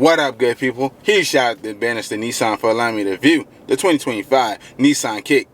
What up, good people? Huge shout out to Bannister Nissan for allowing me to review the 2025 Nissan Kicks.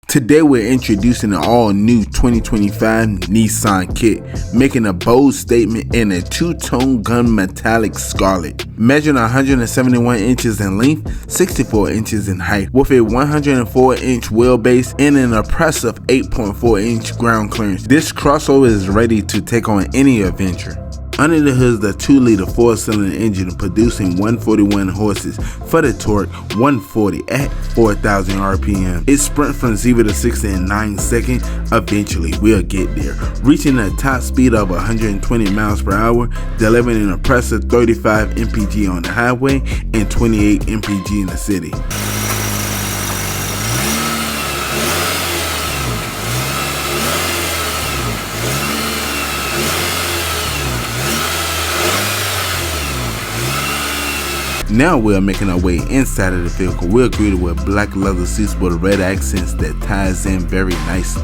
Today we're introducing an all-new 2025 Nissan Kicks, making a bold statement in a two-tone gun metallic scarlet. Measuring 171 inches in length, 64 inches in height, with a 104-inch wheelbase and an impressive 8.4-inch ground clearance. This crossover is ready to take on any adventure. Under the hood is the 2-liter 4-cylinder engine producing 141 horses for the torque 140 at 4,000 RPM. It sprints from 0 to 60 in 9 seconds. Eventually, we'll get there, reaching a top speed of 120 miles per hour, delivering an impressive 35 mpg on the highway and 28 mpg in the city. Now we're making our way inside of the vehicle. We're greeted with black leather seats with red accents that ties in very nicely.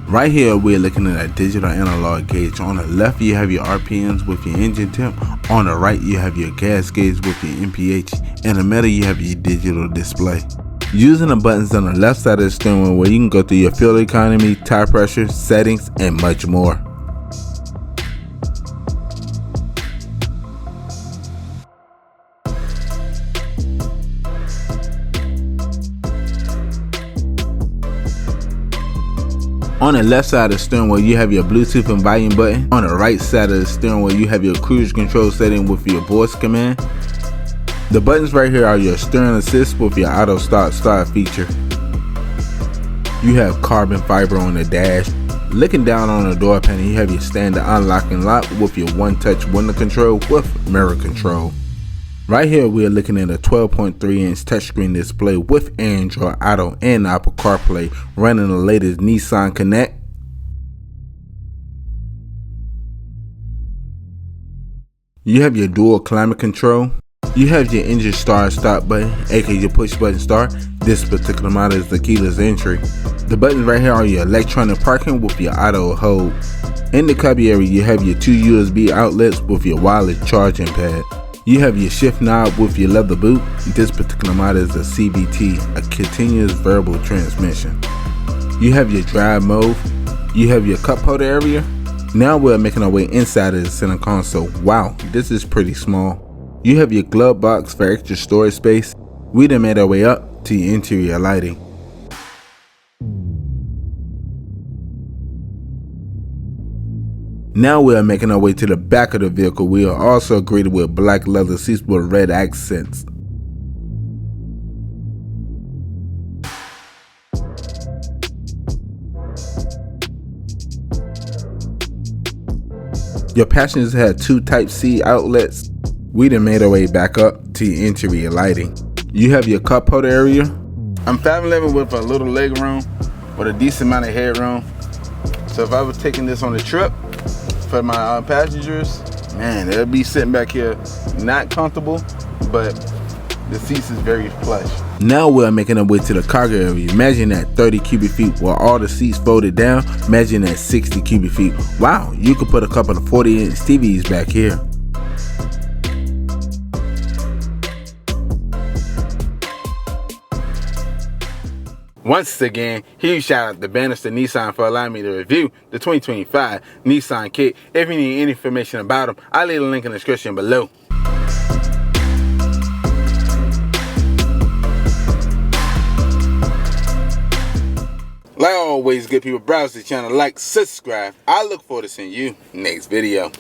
Right here we're looking at a digital analog gauge. On the left you have your RPMs with your engine temp. On the right you have your gas gauge with your MPH. In the middle you have your digital display. Using the buttons on the left side of the steering wheel where you can go through your fuel economy, tire pressure, settings, and much more. On the left side of the steering wheel, you have your Bluetooth and volume button. On the right side of the steering wheel, you have your cruise control setting with your voice command. The buttons right here are your steering assist with your auto start feature. You have carbon fiber on the dash. Looking down on the door panel, you have your standard unlock and lock with your one-touch window control with mirror control. Right here we are looking at a 12.3-inch touchscreen display with Android Auto and Apple CarPlay running the latest Nissan Connect. You have your dual climate control. You have your engine start button, aka your push button start. This particular model is the keyless entry. The buttons right here are your electronic parking with your auto hold. In the cubby area you have your 2 USB outlets with your wireless charging pad. You have your shift knob with your leather boot. This particular model is a CVT, a continuous variable transmission. You have your drive mode. You have your cup holder area. Now we're making our way inside of the center console. Wow, this is pretty small. You have your glove box for extra storage space. We then made our way up to your interior lighting. Now we are making our way to the back of the vehicle. We are also greeted with black leather seats with red accents. Your passengers had 2 Type-C outlets. We then made our way back up to your interior lighting. You have your cup holder area. I'm 5'11" with a little leg room with a decent amount of headroom. So if I was taking this on a trip, for my passengers, man, they'll be sitting back here not comfortable, but the seats is very plush. Now we're making our way to the cargo area. Imagine that 30 cubic feet while all the seats folded down. Imagine that 60 cubic feet. Wow, you could put a couple of 40-inch TVs back here. Once again, huge shout out to Bannister Nissan for allowing me to review the 2025 Nissan Kicks. If you need any information about them, I'll leave a link in the description below. Like always, good people, browse the channel, like, subscribe. I look forward to seeing you next video.